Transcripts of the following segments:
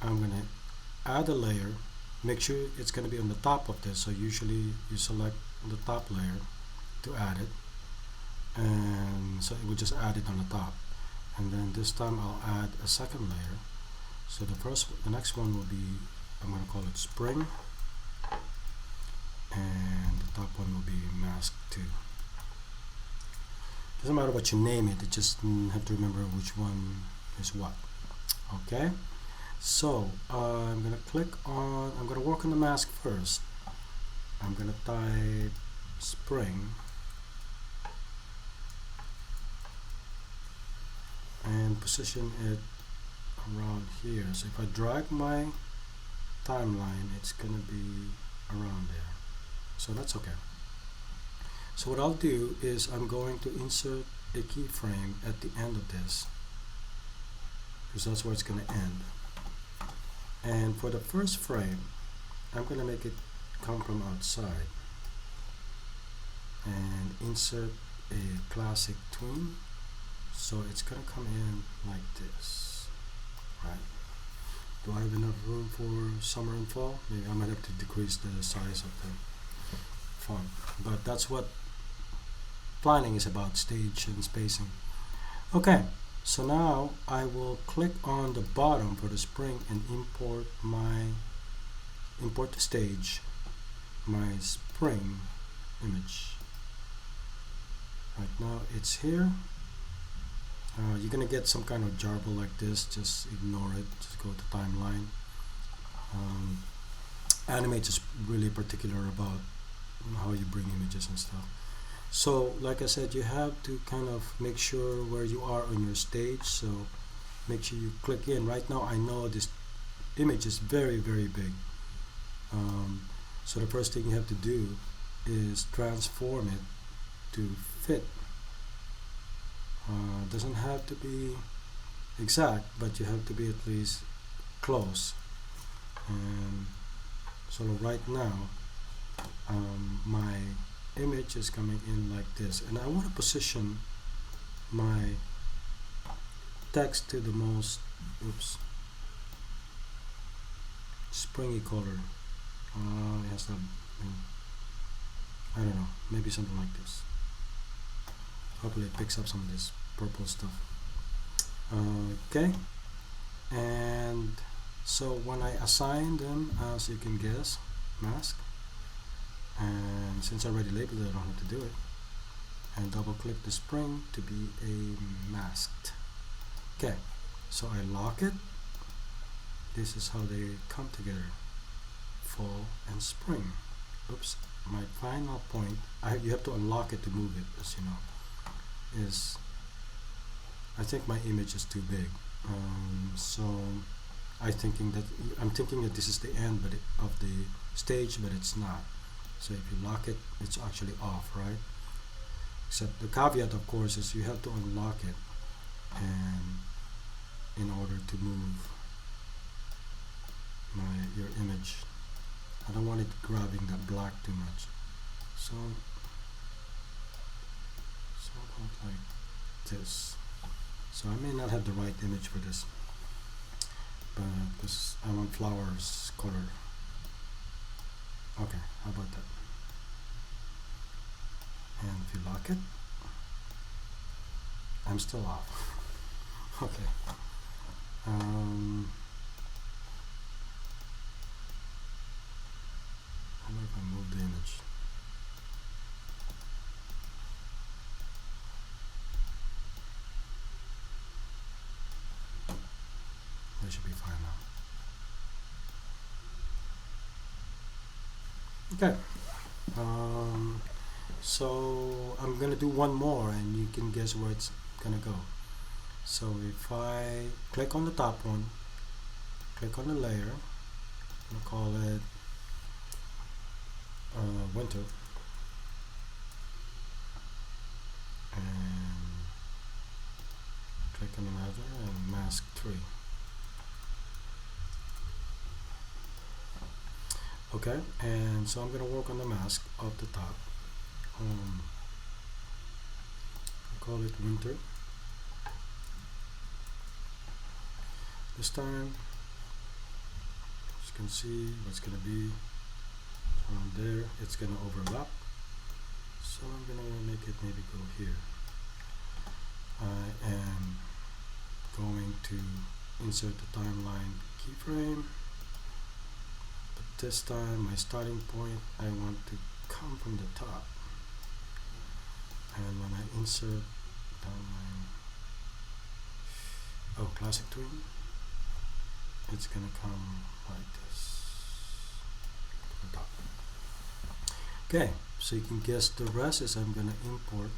I'm gonna add a layer. Make sure it's gonna be on the top of this, so usually you select the top layer to add it, and so it will just add it on the top. And then this time I'll add a second layer. So the next one will be, I'm gonna call it spring, and the top one will be mask 2. Doesn't matter what you name it, you just have to remember which one is what. Okay, so I'm gonna work on the mask first. I'm gonna type spring and position it around here. So if I drag my timeline, it's gonna be around there, so that's okay. So what I'll do is I'm going to insert a keyframe at the end of this, because that's where it's going to end. And for the first frame, I'm going to make it come from outside and insert a classic tween. So it's going to come in like this, right? Do I have enough room for summer and fall? Maybe I might have to decrease the size of the font, but that's what planning is about, stage and spacing. Okay, so now I will click on the bottom for the spring and import the stage, my spring image. Right now it's here. You're gonna get some kind of jarble like this, just ignore it, just go to timeline. Animate is really particular about how you bring images and stuff. So like I said, you have to kind of make sure where you are on your stage, so make sure you click in. Right now I know this image is very big, so the first thing you have to do is transform it to fit. Doesn't have to be exact, but you have to be at least close. And so right now my image is coming in like this, and I want to position my text to the most springy color. It has that, I don't know, maybe something like this. Hopefully it picks up some of this purple stuff. Okay, and so when I assign them, as you can guess, mask, and since I already labeled it, I don't have to do it, and double click the spring to be a masked. Okay, so I lock it. This is how they come together, fall and spring. Oops, my final point, you have to unlock it to move it, as you know, is I think my image is too big. So I'm thinking that this is the end of the stage, but it's not. So if you lock it, it's actually off, right? Except the caveat, of course, is you have to unlock it, and in order to move your image. I don't want it grabbing that black too much. So about like this. So I may not have the right image for this, but because I want flowers color. Okay, how about that? And if you lock it, I'm still off. Okay. How about if I move the image? That should be fine now. Okay. So I'm gonna do one more, and you can guess where it's gonna go. So if I click on the top one, click on the layer, I'm gonna call it winter, and click on another and mask 3. Okay, and so I'm gonna work on the mask of the top. I call it winter. This time you can see what's gonna be around there. It's gonna overlap, so I'm gonna make it maybe go here. I am going to insert the timeline keyframe, but this time my starting point I want to come from the top, and when I insert timeline, classic tween, it's gonna come like this from the top. Okay, so you can guess the rest is I'm gonna import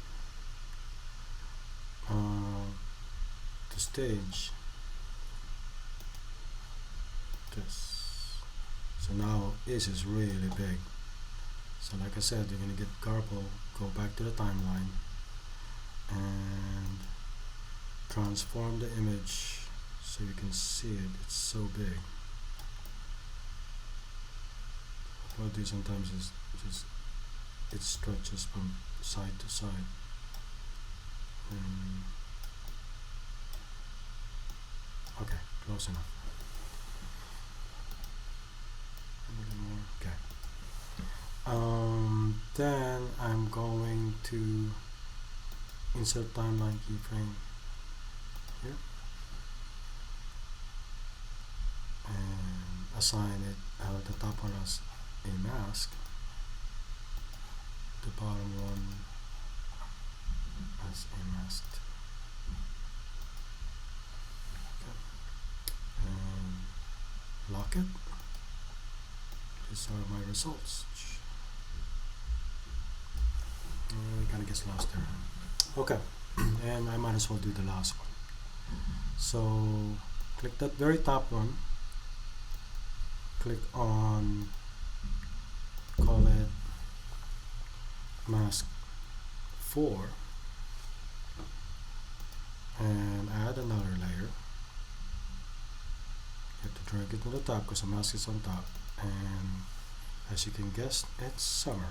the stage, this. So now this is really big. So like I said, you're gonna get garble, go back to the timeline and transform the image so you can see it. It's so big. What I do sometimes is just it stretches from side to side. Okay, close enough. A little more. Okay. Then I'm going to insert timeline keyframe here and assign it the top one as a mask, the bottom one as a mask. Okay. And lock it. These are my results. It kind of gets lost there. Okay, and I might as well do the last one. So click that very top one, click on, call it mask 4, and add another layer. You have to drag it to the top because the mask is on top, and as you can guess, it's summer.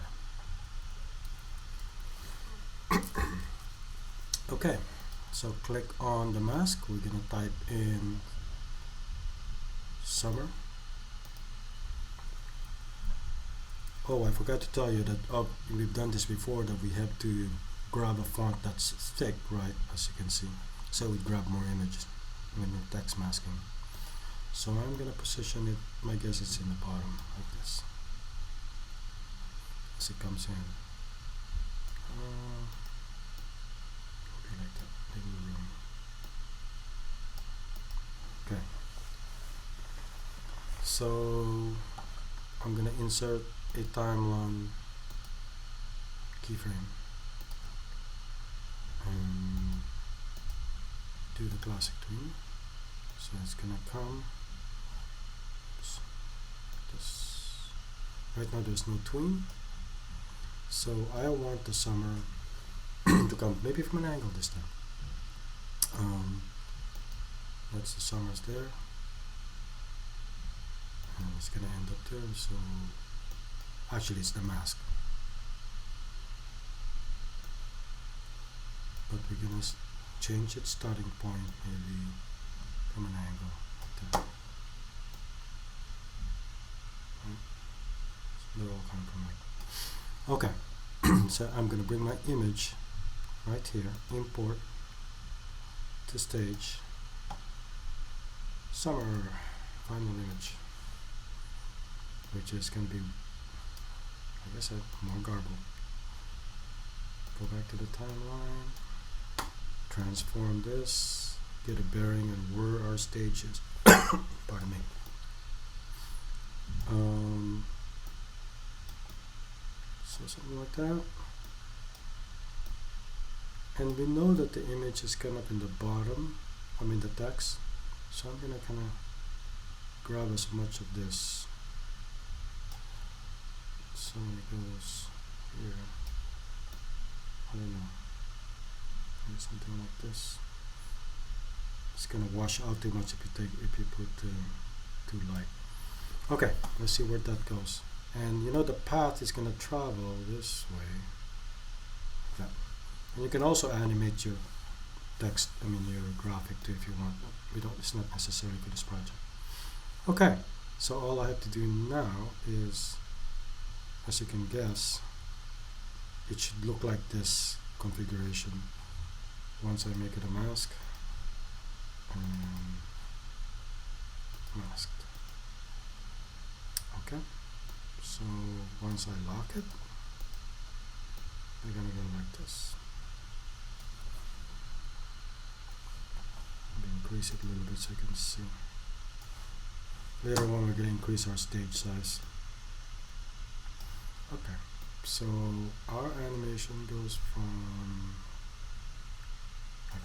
Okay, so click on the mask. We're gonna type in summer. Oh, I forgot to tell you that we've done this before, that we have to grab a font that's thick, right, as you can see, so we grab more images when we're text masking. So I'm gonna position it, my guess it's in the bottom like this as it comes in. Like that, little room. Okay, so I'm gonna insert a timeline keyframe and do the classic tween. So it's gonna come this. Right now there's no tween, so I want the summer to come maybe from an angle this time. That's the summers there, and it's gonna end up there. So actually it's the mask, but we're gonna change its starting point maybe from an angle like that. Right? So they're all kind of from like. Okay, so I'm gonna bring my image right here, import to stage, summer, final image, which is going to be, like I said, more garble. Go back to the timeline, transform this, get a bearing on where our stage is. Pardon me. So something like that. And we know that the image is kind of in the bottom, the text. So I'm gonna kind of grab as much of this. So it goes here. I don't know. Maybe something like this. It's gonna wash out too much if you put too light. Okay, let's see where that goes. And you know the path is gonna travel this way. Yeah. And you can also animate your text, your graphic too if you want. It's not necessary for this project. Okay, So all I have to do now is, as you can guess, it should look like this configuration once I make it a mask and masked. Okay, so once I lock it, they're gonna go like this. Maybe increase it a little bit so you can see. Later on we're gonna increase our stage size. Okay, so our animation goes from, okay.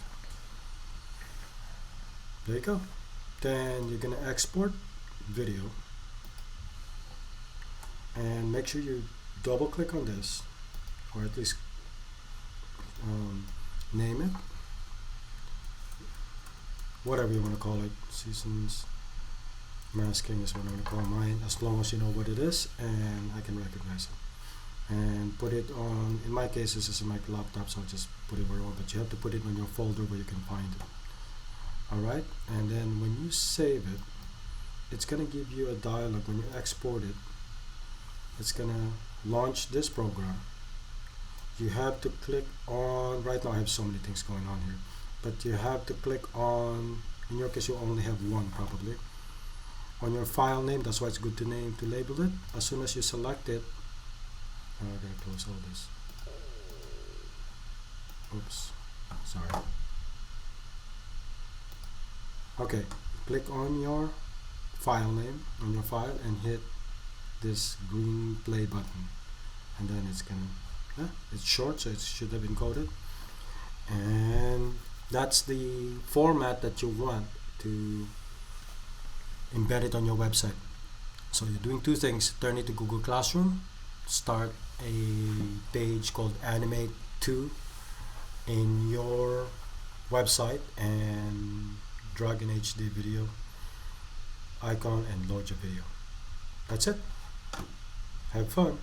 There you go. Then you're gonna export video and make sure you double click on this, or at least name it whatever you want to call it. Seasons masking is what I'm going to call mine, as long as you know what it is and I can recognize it. And put it on, in my case this is in my laptop, so I'll just put it where you want, but you have to put it on your folder where you can find it. Alright, and then when you save it, it's going to give you a dialog. When you export it, it's going to launch this program. You have to click on, right now I have so many things going on here, but you have to click on, in your case you only have one probably, on your file name. That's why it's good to label it. As soon as you select it, I gotta close all this. Oops, sorry. Okay, click on your file name on your file and hit this green play button, and then it's gonna, it's short, so it should have been coded, and that's the format that you want to embed it on your website. So you're doing two things: turn it to Google Classroom, start a page called Animate 2 in your website, and drag an HD video icon and load your video. That's it. Have fun.